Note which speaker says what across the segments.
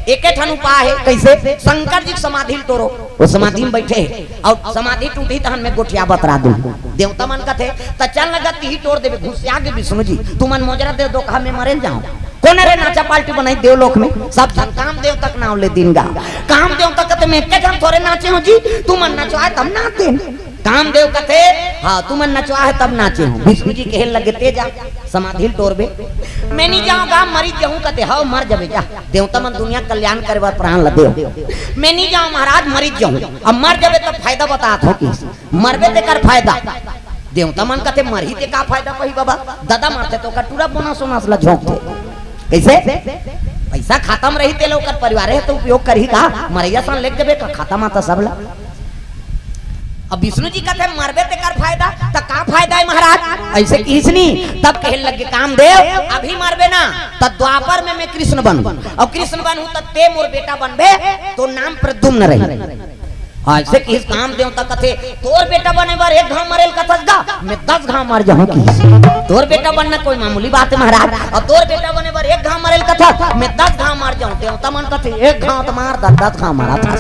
Speaker 1: एक ठन उपाय है कैसे शंकर जी समाधि तोड़ो वो समाधि में बैठे और समाधि टूटी तहन में गोठिया बतरा दूं देवता मन का थे त चल लगत ही तोड़ देवे घुसिया के विष्णु जी तुमन मोजरा दे दो कहा में मरे जाओ कोने रे नाचा पार्टी बनाई देवलोक में सब जन काम देव तक नाव ले दिन गा काम देव तक में के जन थोड़े नाचे हो जी तुमन नचवाए तब नाचे काम देव कथे हाँ तुमन नचवाए तब नाचे हो विष्णु जी कहे लगे तेजा समाधि तोड़बे मैं नहीं जाऊंगा मरी जाऊं कहते हाँ मर जाबे जा देवता मन दुनिया कल्याण करे बार प्राण ल दे मैं नहीं जाऊं महाराज मरी जाऊं अब मर जाबे तो फायदा बतात हो कि मरबे ते कर फायदा देवता मन कहते मरही ते का फायदा कही बाबा दादा मारते तो कटूरा बोना सोना ला झोंकते कैसे पैसा खत्म रही ते लोग परिवार है तो उपयोग करही का मरैया सन लेके देबे का खाता माता सबला अब विष्णु जी कहते मरबे ते कर फायदा तो का फायदा है महाराज ऐसे किसनी तब कहे लगे कामदेव अभी मरबे ना तब द्वापर में मैं कृष्ण बनूं और कृष्ण बनूं तब ते मोर बेटा बनबे तो नाम प्रद्युम्न रही ऐसे किस काम देवता कथे तोर बेटा बने बार एक घाव मरेल कथस गा मैं 10 घाव मार जाऊं किस तोर बेटा बनना कोई मामूली बात है महाराज और तोर बेटा बने बार एक घाव मरेल कथस मैं 10 घाव मार जाऊं देवता मन कथे एक घाव तो मार 10 घाव मारा था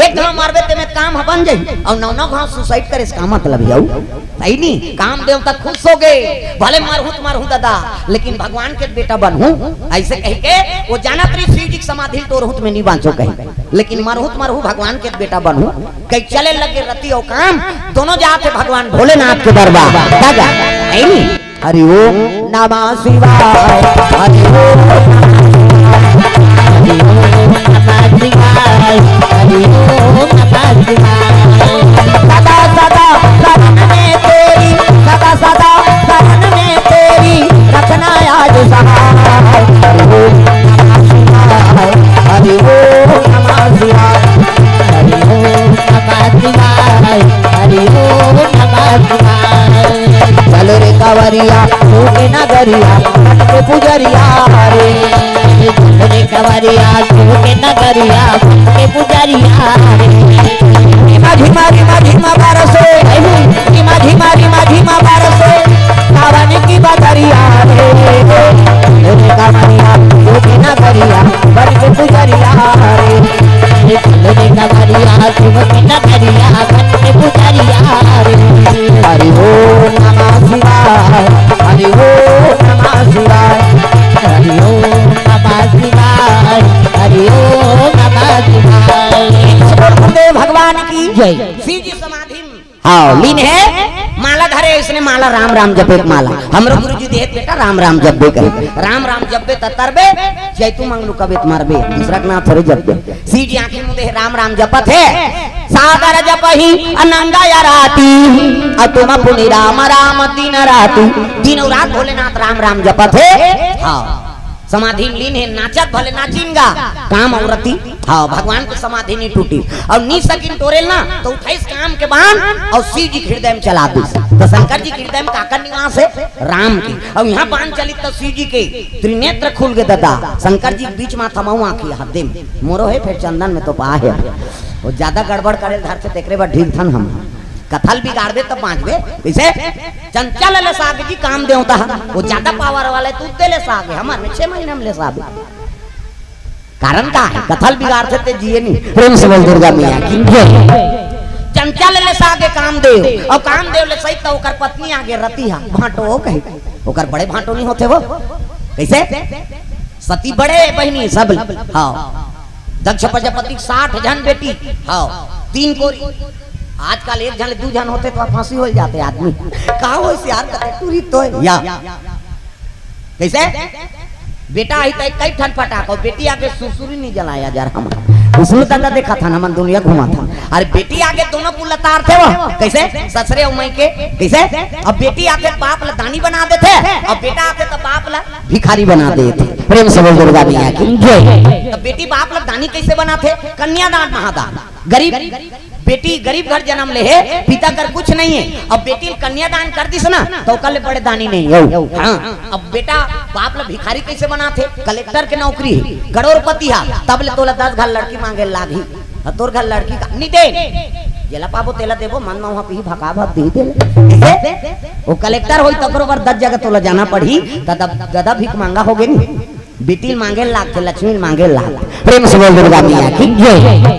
Speaker 1: एक घाव मारबे ते मैं काम बन जाई और 9 घाव सुसाइड करे इसका मतलब जाऊ सही नहीं काम देवता खुश हो गए भले मारू दादा लेकिन भगवान के बेटा बनूं ऐसे कह के वो जाना तरी शिव जी समाधि तोड़हूं में नहीं बांचो कहीं लेकिन मरहूं भगवान के बेटा बनूं कई चले लगे रति और काम दोनों जाते भगवान भोलेनाथ के दरबार दादा नहीं हरि ओम नमः शिवाय हरि ओम नमः शिवाय हरि ओम नमः शिवाय सदा सदा शरण में तेरी सदा सदा शरण में तेरी रखना आज सहाय हरि ओम नमः शिवाय हरि ओम नमः शिवाय हरि ओम नमः शिवाय हरि ओम नमः शिवाय चलो रे कवरिया के नगरिया के पुजरिया रे चलो रे कवरिया के नगरिया के पुजरिया रे धीमा बरसे धीमा बरसे सावन की बदरिया रे चलो रे कवरिया के नगरिया बन के पुजरिया रे चलो रे कवरिया के नगरिया बन के पुजरिया रे हरि ओम नमः शिवाय हरि ओम नमः शिवाय हरि ओम नमः शिवाय हरि ओम नमः शिवाय भगवान की जय शिव जी समाधि हाँ लीन है माला धरे इसने माला राम राम जपे माला हमरो गुरु जी देत बेटा राम राम जपबे करे राम राम जपबे तरबे जैतु मंगलू कबे मारबे दूसरा के नाम थोड़े जपबे सी जी आंखें मुंदे राम राम जपत है सागर जपही अनंगा या राती तुम पुनि राम राम दिन राती दिन और रात भोलेनाथ राम राम जपत है हाँ समाधि लीन है नाचत भले नाचिंगा काम औरती हाँ भगवान की समाधि नहीं टूटी और नी सकिन तोरेल ना तो 28 काम के बांध और शिव जी हृदय में चला दी तो शंकर जी हृदय में काकर निवास है राम की और यहाँ बांध चली तो शिव जी के त्रिनेत्र खुल गए दादा शंकर जी बीच में थमाऊ आखी हद्दे में मोरो है फिर चंदन में तो पा है वो ज्यादा गड़बड़ करे धर से तेकरे बाद ढील थन हम कथल बिगाड़ दे तब बांचबे कैसे चंचल ले साग जी काम देवता वो ज्यादा पावर वाले तू ते ले साग हमारे 6 महीने में ले साग कारण का है कथल बिगाड़ते ते जिए नहीं प्रेम से बोल दुर्गा मैया की चंचल ले साग कामदेव और कामदेव ले सहित तो ओकर पत्नी आगे रति हा भांटो कहे ओकर बड़े भांटो नहीं होते वो कैसे सती बड़े बहनी सब हां दक्ष प्रजापति 60 जन बेटी हां 3 कोरी आजकल 1 जन 2 जन होते तो फांसी हो जाते आदमी कहा हो यार टूरी तो या कैसे बेटा आई तो कई ठन पटाखा बेटी आगे सुसुरी नहीं जलाया जा रहा हम उसमें दादा देखा था ना मन दुनिया घुमा था अरे बेटी आगे दोनों को लतार थे वो कैसे ससुरे उमई के कैसे अब बेटी आते बाप ला दानी बना देते और बेटा आते तो बाप ला भिखारी बना देते प्रेम से बोल दुर्गा मैया की जय। तो बेटी बाप ला दानी कैसे बनाते कन्यादान महादान गरीब बेटी गरीब घर जन्म ले है पिता कर कुछ नहीं है अब बेटी कन्यादान कर दिस ना तो कल बड़े दानी नहीं है हाँ अब बेटा बाप ला भिखारी कैसे बनाते कलेक्टर के नौकरी है करोड़पति हा तब ले तोला 10 घर लड़की मांगे लागी तोर घर लड़की का नहीं दे जेला पाबो तेला देबो मन में वहां पे ही भकाभत दी दे वो कलेक्टर होई तकरो पर 10 जगह तोला जाना पड़ी तब गदा भीख मांगा होगे नहीं बेटी मांगे लाख थे, लक्ष्मी मांगे लाख। प्रेम से बोल दुर्गा मैया की जय।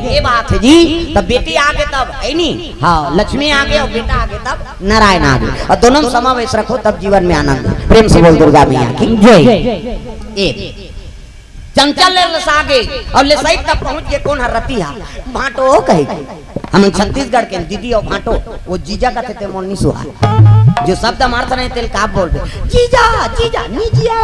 Speaker 1: ये बात है जी। तब बेटी आगे तब है नहीं, हाँ लक्ष्मी आगे और बेटा आगे तब नारायण आगे, और दोनों समावेश रखो तब जीवन में आनंद। प्रेम से बोल दुर्गा मैया की जय। चंचल आगे और ले सही तब पहुंच गए कौन हरती है भाटो कहे हम छत्तीसगढ़ के दीदी और भाटो वो जीजा का थे मोनी सुहा जो शब्द मारता नहीं तेल का बोल दे जीजा जीजा नीजिए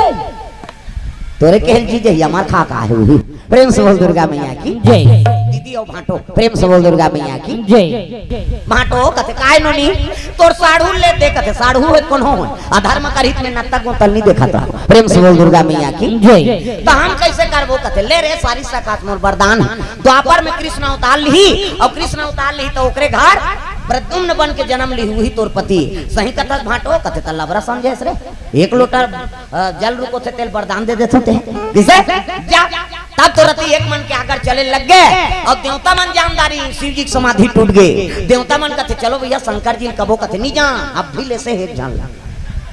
Speaker 1: तोरे कहल जीजे हमार खा का है। प्रेम से बोल दुर्गा मैया की जय। दीदी और भाटो प्रेम से बोल दुर्गा मैया की जय। भाटो कथे काय नोनी तोर साढ़ू ले दे कथे साढ़ू है कौन हो अधर्म करहित में नत्ता को तल नहीं देखा था। प्रेम से बोल दुर्गा मैया की जय। तो हम कैसे करबो कथे ले रे सारी सकात मोर वरदान द्वापर में कृष्ण अवतार ली और कृष्ण अवतार ली तो ओकरे घर प्रद्युम्न बन के जन्म ली हुई तोर पति सही कथा भाटो कथे त लबरा समझे रे एक लोटा जल रुको थे तेल वरदान दे देते थे किसे जा तब तो रति एक मन के आकर चले लग गए और देवता मन जानदारी शिव जी की समाधि टूट गए। देवता मन कहते चलो भैया शंकर जी कबो कहते नहीं जा अब भी ले से एक जान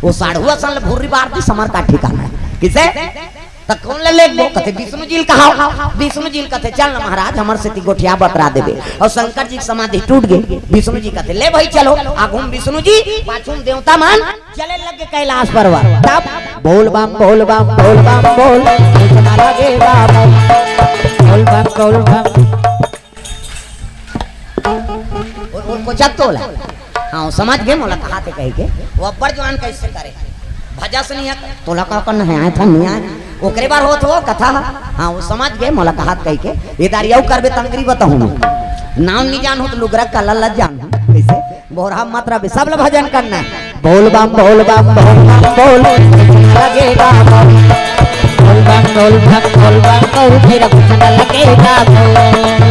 Speaker 1: वो साढ़ुआ सन भूरी बार दी समर का ठिकाना किसे तक कौन ले वो कहते विष्णु जी कहा विष्णु जी कहते चल ना महाराज हमर से गोठिया बतरा देबे और शंकर जी की समाधि टूट गई। विष्णु जी कहते ले भाई चलो आगुम विष्णु जी पाछुम देवता मान चले लगे कैलाश पर्वत तब बोल बम बोल बम बोल बम बोल इतना लगेगा बोल बम बोल बम और को जब तोला हां समझ गए मोला कहा थे कह के वो अब्बर जवान कैसे करे भजा से नहीं तोला का करना है आया था नहीं आया ओकरे बार होत हो कथा हां वो समझ गए मोला कहा कह के ये दारियाऊ करबे तंगरी बताऊं नाम नहीं जानू तो लुगरा का लल्ला जान कैसे बोरा मात्रा भी सब भजन करना है बोल बम बोल बम बोल लगेगा बोल बम बोल बम तेरा कुछ न लगेगा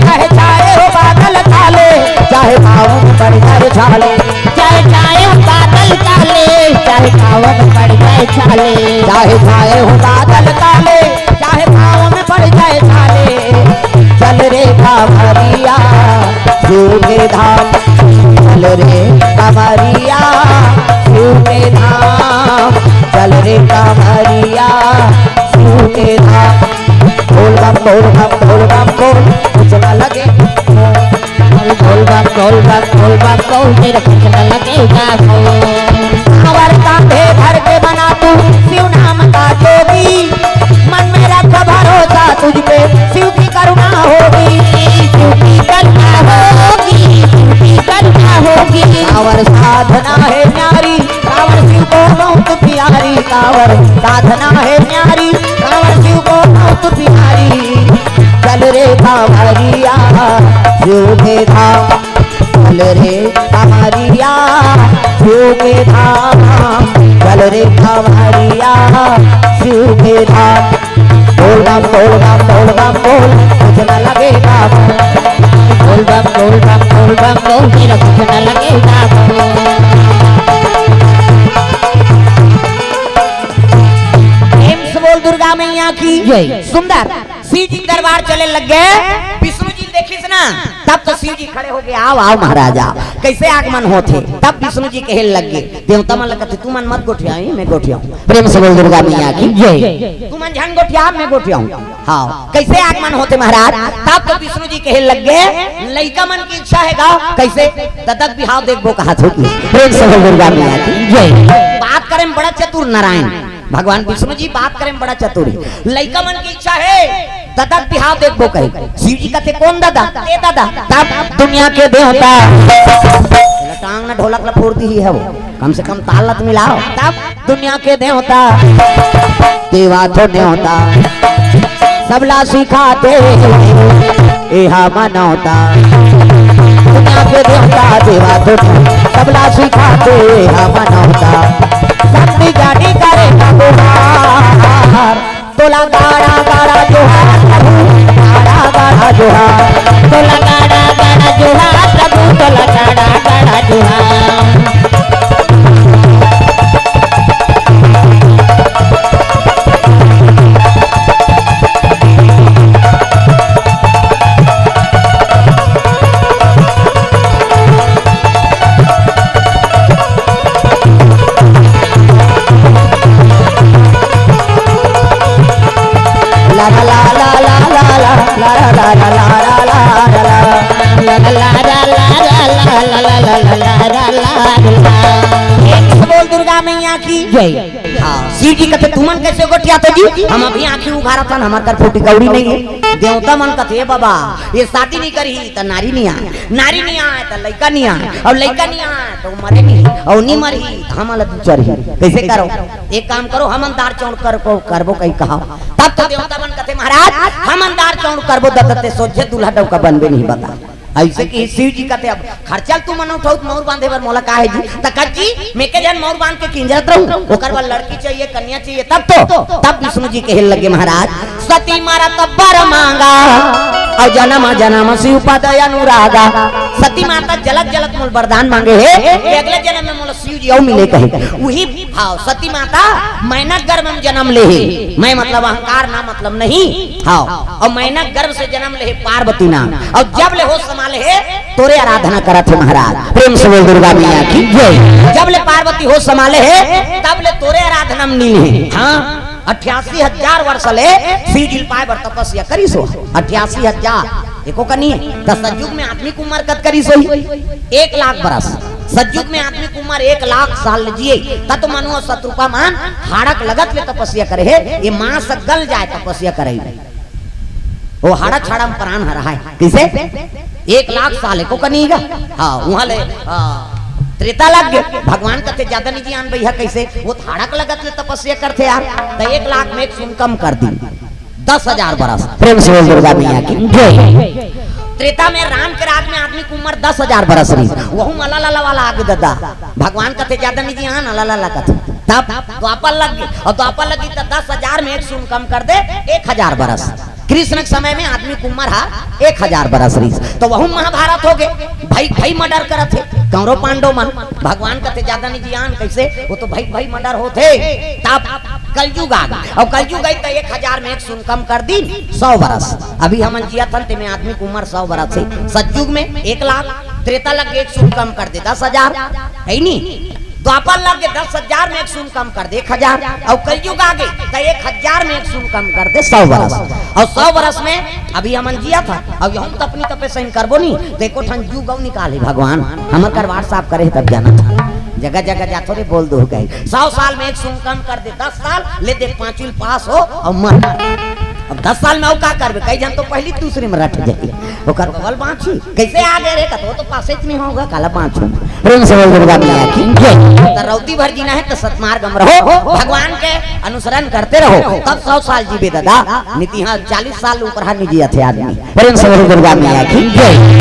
Speaker 1: चाहे चाहे हो बादल काले चाहे भाव में पड़ जाए छाले चाहे चाहे हो बादल काले चाहे भाव में पड़ जाए छाले चाहे चाहे हो बादल काले चाहे भाव में पड़ जाए छाले चल रे कांवरिया शिव के धाम चल रे कांवरिया शिव के धाम चल रे कांवरिया शिव के धाम बोल बम बोल बम बोल बम बोल कुछ न लगे बोल बम बोल बम बोल बम बोल तेरा कुछ न लगेगा हमारे कांधे भर के बना तू शिव नाम का जोगी मन में रख भरोसा तुझ पे शिव की करुणा होगी शिव की करुणा होगी शिव की करुणा होगी कांवर साधना है न्यारी कांवर शिव को बहुत प्यारी कांवर साधना है न्यारी कांवर शिव को बहुत प्यारी चल रे कांवरिया शिव के धाम चल रे कांवरिया शिव के धाम चल रे कांवरिया शिव के धाम बोल बम बोल बम बोल बम बोल कुछ न लगेगा बोल बम बोल बम बोल बम बोल तेरा कुछ न लगेगा बोल दुर्गा मैया की जय। सुंदर शिव जी दरबार चले लग गए विष्णु जी देखिस ना तब तो शिव जी खड़े हो गए आओ आओ महाराजा कैसे आगमन होते तब विष्णु जी कहे लग गए देवता मन लगते तू मन मत गोठियाई मैं गोठियाऊं। प्रेम से बोल दुर्गा मैया की जय। तू मन झन गोठिया मैं गोठियाऊं हां कैसे आगमन होते महाराज तब तो विष्णु जी कहे लग गए लइका मन की इच्छा है गाओ कैसे तदक बिहाव देखबो कहा थी। प्रेम से बोल दुर्गा मैया की जय। बात करें बड़ा चतुर नारायण भगवान विष्णु जी बात करें बड़ा चतुर लइका मन की इच्छा है दादा बिहाव देखबो कहे शिव जी कहते कौन दादा ए दादा तब दुनिया के देवता टांग ना ढोलक ला फोड़ दी ही है वो कम से कम तालत मिलाओ तब दुनिया के देवता देवा तो देवता सबला सिखाते एहा मनौता दुनिया के देवता देवा तो सबला सिखाते एहा मनौता शक्ति गाड़ी करे गुहार तोला गाड़ा गाड़ा जोहार प्रभु गाड़ा गाड़ा जोहार तोला गाड़ा गाड़ा जोहार प्रभु तोला गाड़ा गाड़ा जोहार बोल दुर्गा मैया की जय। शिव जी कहते तुमन कैसे गोटिया तो जी हम अभी आंखी उघारा था हमार कर फोटी कौड़ी नहीं है। देवता मन कहते बाबा ये शादी नहीं करी तो नारी नहीं आए, नारी नहीं आए तो लड़का नहीं आए, और लड़का नहीं आए तो मरे नहीं, और नहीं मरी हम चरी। कैसे करो एक काम करो हम अंधार चौड़ करबो कहीं कहा। तब तो देवता मन कहते महाराज हम अंधार चौड़ करबो दत्ते सोचे दूल्हा डौका बनबे नहीं बता। ऐसे कि शिव जी कहते अब खर्चा तू मनो उठाऊ मोर बांधे बर मोला का है जी तक जी मेके जन मोर बांध के किंजरत रहूं ओकर बाद लड़की चाहिए कन्या चाहिए तब विष्णु जी कहे लगे महाराज सती मारा तब्बर मांगा और जन्म जन्म शिव पद अनुरागा। सती माता जलक जलक मूल वरदान मांगे है अगले जन्म में मोला शिव जी और मिले कहे वही हां सती माता मैनक गर्भ में जन्म ले मैं मतलब अहंकार ना मतलब नहीं हां और मैनक गर्भ से जन्म ले पार्वती नाम और जब ले हो संभाले है तोरे आराधना करत है महाराज। प्रेम से बोल दुर्गा मैया की जय। जब ले पार्वती हो संभाले है तब ले तोरे आराधना में नील है। हां 88,000 वर्ष ले शिव जी पाए बर तपस्या करी सो 88,000 एको का नहीं है। तो सतयुग में आदमी की उम्र कत करी सो 1 लाख बरस। सतयुग में आदमी की उम्र 1 लाख साल जिए तब मनु शत्रुपा मान हाड़क लगत ले तपस्या करे है ये मां से गल जाए तपस्या करे वो हाड़ा छाड़ा में प्राण हरा है किसे 1 लाख साल को कनीगा। हाँ वहां ले त्रेता लग गए भगवान कहते ज्यादा नहीं जान भैया कैसे वो थाड़क लगत ले तपस्या करते यार तो 1 लाख में एक सुन कम कर दी 10,000 बरस। प्रेम से बोल दुर्गा मैया की जय। त्रेता में राम के राज में आदमी की उम्र 10,000 बरस रही वहू मलाला वाला आगे दादा भगवान कहते ज्यादा नहीं जान अलाला कहते तब द्वापर लग गए और द्वापर लगी तो 10,000 में एक सुन कम कर दे 1,000 बरस। कृष्ण के समय में आदमी की उम्र है 1,000 बरस रही तो वह महाभारत हो गए भाई भाई मर्डर करत थे कौरव पांडव मन भगवान कहते ज्यादा नहीं जियान कैसे वो तो भाई भाई मर्डर होते तब कलयुग आ गया और कलयुग आई तो 1,000 में एक सुन कम कर दी 100 बरस। अभी हम जिया थे में आदमी की उम्र 100 बरस है। सतयुग में 1 लाख त्रेता लग एक सुन कम कर दे 10,000 है नहीं द्वापर लग गए 10,000 में एक सुन कम कर दे 1,000 और कलयुग आ गए तो 1,000 में एक सुन कम कर दे 100 बरस। और 100 बरस में अभी हमन जिया था अब हम तो अपनी तपस्या करबो नहीं देखो ठन जू गौ निकाले भगवान हमर करवार साफ करे तब जाना था जगह जगह जातो रे बोल दो गए 100 साल में एक सुन कम कर दे 10 साल ले दे 5 पास हो और मर अब 10 साल में का करबे कई जन तो पहली दूसरे में रट जाए ओकर बगल बांची कैसे आ गए रे तो तो पासे नहीं होगा काला बांचू। प्रेम से बोल दुर्गा मैया की जय। तरौती भर जीना है तो सतमार्ग में रहो भगवान के अनुसरण करते रहो तब 100 साल जीवे दादा नीति 40 साल ऊपर नहीं जिया थे आदमी। प्रेम से बोल दुर्गा मैया की जय।